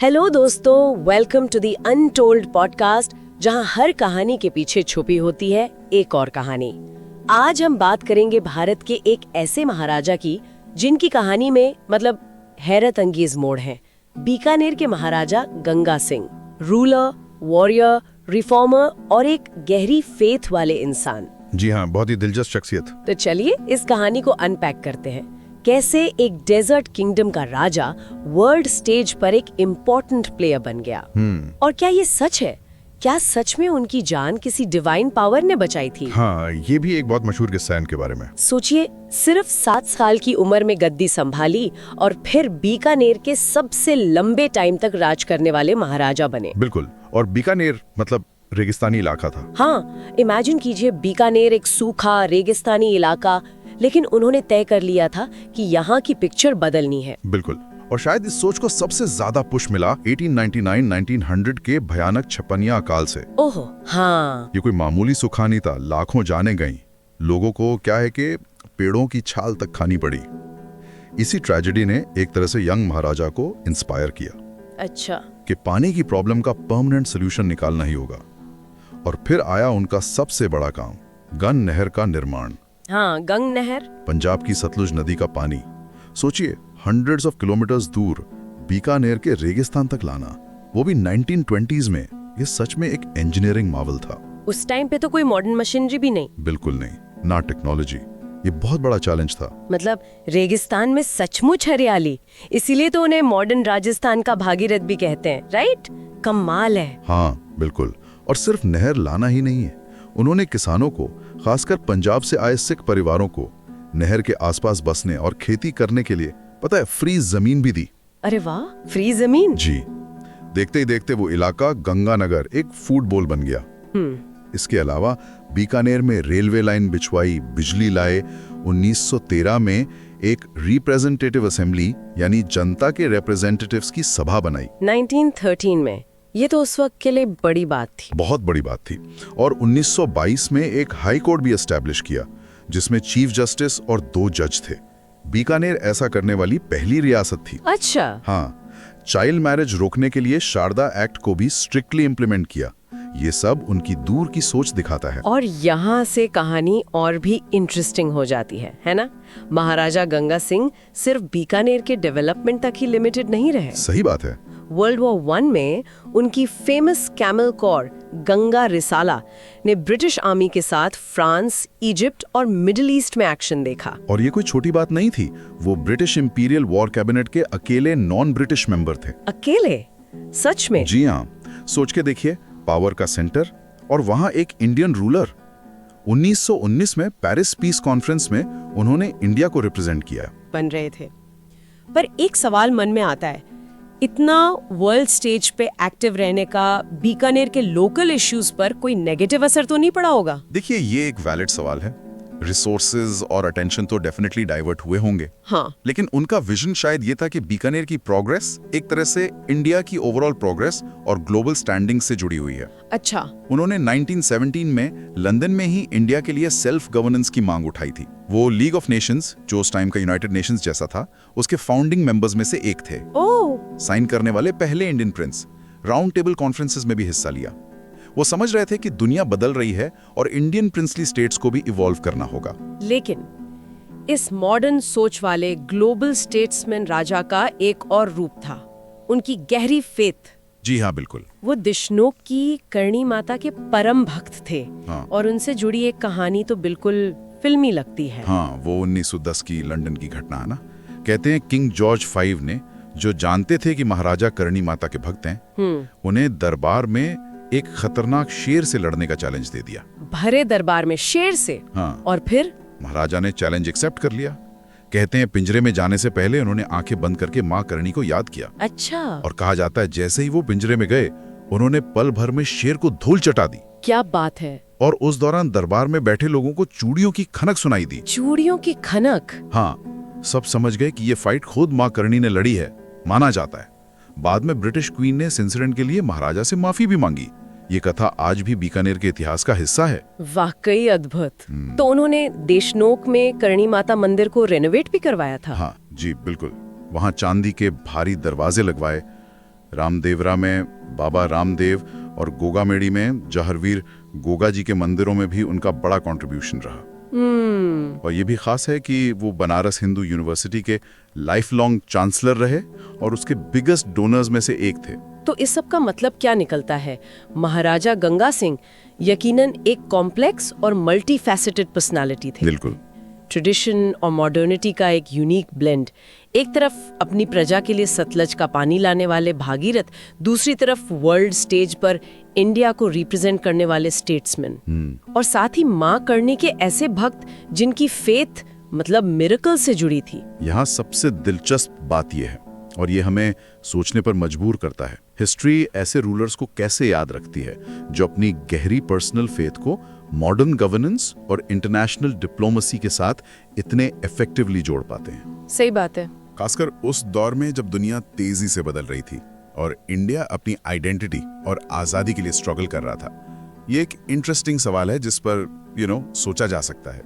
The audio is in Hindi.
हेलो दोस्तों, welcome to the untold podcast, जहां हर कहानी के पीछे छुपी होती है एक और कहानी। आज हम बात करेंगे भारत के एक ऐसे महाराजा की जिनकी कहानी में हैरत अंगेज मोड़ है। बीकानेर के Maharaja Ganga Singh, ruler, warrior, reformer और एक गहरी फेथ वाले इंसान। जी हाँ, बहुत ही दिलचस्प शख्सियत। तो चलिए इस कहानी को अनपैक करते हैं। कैसे एक डेजर्ट किंगडम का राजा वर्ल्ड स्टेज पर एक इम्पोर्टेंट प्लेयर बन गया। और क्या ये सच है? क्या सच में उनकी जान किसी डिवाइन पावर ने बचाई थी? हाँ, ये भी एक बहुत मशहूर किस्सा है इनके बारे में। सोचिए, सिर्फ 7 साल की उम्र में गद्दी संभाली और फिर बीकानेर के सबसे लंबे टाइम तक राज करने वाले महाराजा बने। बिल्कुल, और बीकानेर मतलब रेगिस्तानी इलाका था। हाँ, इमेजिन कीजिए, बीकानेर एक सूखा रेगिस्तानी इलाका, लेकिन उन्होंने तय कर लिया था कि यहाँ की पिक्चर बदलनी है। बिल्कुल, और शायद इस सोच को सबसे ज्यादा पुश मिला 1899-1900 के भयानक छपनिया अकाल से। ओहो, हाँ। ये कोई मामूली सुखा नहीं था, लाखों जाने गईं। लोगों को क्या है कि पेड़ों की छाल तक खानी पड़ी। इसी ट्रेजेडी ने एक तरह से यंग महाराजा को इंस्पायर किया। अच्छा। कि पानी की प्रॉब्लम का परमानेंट सोल्यूशन निकालना ही होगा। और फिर आया उनका सबसे बड़ा काम, गंग नहर का निर्माण। हाँ, गंग नहर। पंजाब की सतलुज नदी का पानी, सोचिए, हंड्रेड्स ऑफ किलोमीटर्स दूर बीकानेर के रेगिस्तान तक लाना, वो भी 1920s में। ये सच में एक इंजीनियरिंग मावल था। उस टाइम पे तो कोई मॉडर्न मशीनरी भी नहीं। बिल्कुल नहीं, ना टेक्नोलॉजी। ये बहुत बड़ा चैलेंज था। रेगिस्तान में सचमुच हरियाली, इसीलिए तो उन्हें मॉडर्न राजस्थान का भागीरथ भी कहते हैं, राइट? कमाल है। हाँ बिल्कुल, और सिर्फ नहर लाना ही नहीं है, उन्होंने किसानों को, खासकर पंजाब से आए सिख परिवारों को, नहर के आसपास बसने और खेती करने के लिए पता है फ्री जमीन भी दी। अरे वाह, फ्री जमीन। जी, देखते ही देखते वो इलाका गंगानगर एक फूड बोल बन गया। इसके अलावा बीकानेर में रेलवे लाइन बिछवाई, बिजली लाए। 1913 में एक रिप्रेजेंटेटिव असेंबली यानी जनता के रिप्रेजेंटेटिव्स की सभा बनाई। 1913 में, ये तो उस वक्त के लिए बड़ी बात थी। बहुत बड़ी बात थी। और 1922 में एक हाई कोर्ट भी एस्टैब्लिश किया, जिसमें चीफ जस्टिस और 2 जज थे। बीकानेर ऐसा करने वाली पहली रियासत थी। अच्छा। हाँ, चाइल्ड मैरिज रोकने के लिए शारदा एक्ट को भी स्ट्रिक्टली इंप्लीमेंट किया। ये सब उनकी दूर की सोच दिखाता है। और यहाँ से कहानी और भी इंटरेस्टिंग हो जाती है ना? महाराजा गंगा सिंह सिर्फ बीकानेर के डेवलपमेंट तक ही लिमिटेड नहीं रहे। सही बात है। वर्ल्ड वॉर 1 में उनकी फेमस कैमल कॉर गंगा रिसाला ने ब्रिटिश आर्मी के साथ फ्रांस, इजिप्ट और मिडिल ईस्ट में एक्शन देखा। और ये कोई छोटी बात नहीं थी। वो ब्रिटिश इंपीरियल वॉर कैबिनेट के अकेले नॉन ब्रिटिश मेंबर थे। अकेले? सच में? जी हाँ, सोच के देखिए, पावर का सेंटर और वहां एक इंडियन रूलर। 1919 में पेरिस पीस कॉन्फ्रेंस में उन्होंने इंडिया को रिप्रेजेंट किया। बन रहे थे। पर एक सवाल मन में आता है, इतना वर्ल्ड स्टेज पे एक्टिव रहने का बीकानेर के लोकल इश्यूज पर कोई नेगेटिव असर तो नहीं पड़ा होगा? देखिए, ये एक वैलिड सवाल है। रिसोर्सेज और अटेंशन तो डेफिनेटली डाइवर्ट हुए होंगे। हाँ। लेकिन उनका विजन शायद ये था कि बीकानेर की प्रोग्रेस एक तरह से इंडिया की ओवरऑल प्रोग्रेस और ग्लोबल स्टैंडिंग से जुड़ी हुई है। अच्छा। उन्होंने 1917 में लंदन में ही इंडिया के लिए सेल्फ गवर्नेंस की मांग उठाई थी। वो लीग ऑफ नेशंस, जो उस टाइम का यूनाइटेड नेशंस जैसा था, उसके फाउंडिंग मेंबर्स में से एक थे। साइन करने वाले पहले Indian Prince. Round table conferences में भी हिस्सा लिया। वो समझ रहे थे कि दुनिया बदल रही है और इंडियन प्रिंसली स्टेट्स को भी इवॉल्व करना होगा। लेकिन इस मॉडर्न सोच वाले ग्लोबल स्टेट्समैन राजा का एक और रूप था, उनकी गहरी फेथ। जी हाँ, बिल्कुल। वो दिशनोक की करणी माता के परम भक्त थे। हाँ। और उनसे जुड़ी एक कहानी तो बिल्कुल फिल्मी लगती है। हाँ, वो 1910 की लंदन की घटना है ना। कहते हैं किंग जॉर्ज 5 ने, जो जानते थे कि महाराजा करणी माता के भक्त हैं, उन्हें दरबार में एक खतरनाक शेर से लड़ने का चैलेंज दे दिया। भरे दरबार में शेर से? हाँ। और फिर महाराजा ने चैलेंज एक्सेप्ट कर लिया। कहते हैं पिंजरे में जाने से पहले उन्होंने आंखें बंद करके माँ करणी को याद किया। अच्छा। और कहा जाता है जैसे ही वो पिंजरे में गए, उन्होंने पल भर में शेर को धूल चटा दी। क्या बात है। और उस दौरान दरबार में बैठे लोगों को चूड़ियों की खनक सुनाई दी। चूड़ियों की खनक? हाँ, सब समझ गए कि ये फाइट खुद माँ करणी ने लड़ी है, माना जाता है। बाद में ब्रिटिश क्वीन ने इस इंसिडेंट के लिए महाराजा से माफी भी मांगी। ये कथा आज भी बीकानेर के इतिहास का हिस्सा है। वाकई अद्भुत। तो उन्होंने देशनोक में करणी माता मंदिर को रेनोवेट भी करवाया था? हाँ जी, बिल्कुल। वहां चांदी के भारी दरवाजे लगवाए, रामदेवरा में बाबा रामदेव और गोगामेड़ी में जहरवीर गोगा जी के मंदिरों में भी उनका बड़ा कंट्रीब्यूशन रहा। और ये भी खास है कि वो बनारस हिंदू यूनिवर्सिटी के लाइफ लॉन्ग चांसलर रहे और उसके बिगेस्ट डोनर्स में से एक थे। तो इस सब का मतलब क्या निकलता है? महाराजा गंगा सिंह यकीनन एक कॉम्प्लेक्स और मल्टी फैसेटेड पर्सनालिटी थे। बिल्कुल। ट्रेडिशन और मॉडर्निटी का एक यूनिक ब्लेंड। एक तरफ अपनी प्रजा के लिए सतलज का पानी लाने वाले भागीरथ, दूसरी तरफ वर्ल्ड स्टेज पर इंडिया को रिप्रेजेंट करने वाले स्टेट्समैन, और साथ ही माँ करने के ऐसे भक्त जिनकी फेथ मतलब मिरेकल से जुड़ी थी। यहाँ सबसे दिलचस्प बात यह है, और ये हमें सोचने पर मजबूर करता है, हिस्ट्री ऐसे रूलर्स को कैसे याद रखती है जो अपनी गहरी पर्सनल फेथ को मॉडर्न गवर्नेंस और इंटरनेशनल डिप्लोमेसी के साथ इतने इफेक्टिवली जोड़ पाते हैं। सही बात है। खासकर उस दौर में जब दुनिया तेजी से बदल रही थी और इंडिया अपनी आइडेंटिटी और आज़ादी के लिए स्ट्रगल कर रहा था। ये एक इंटरेस्टिंग सवाल है जिस पर सोचा जा सकता है।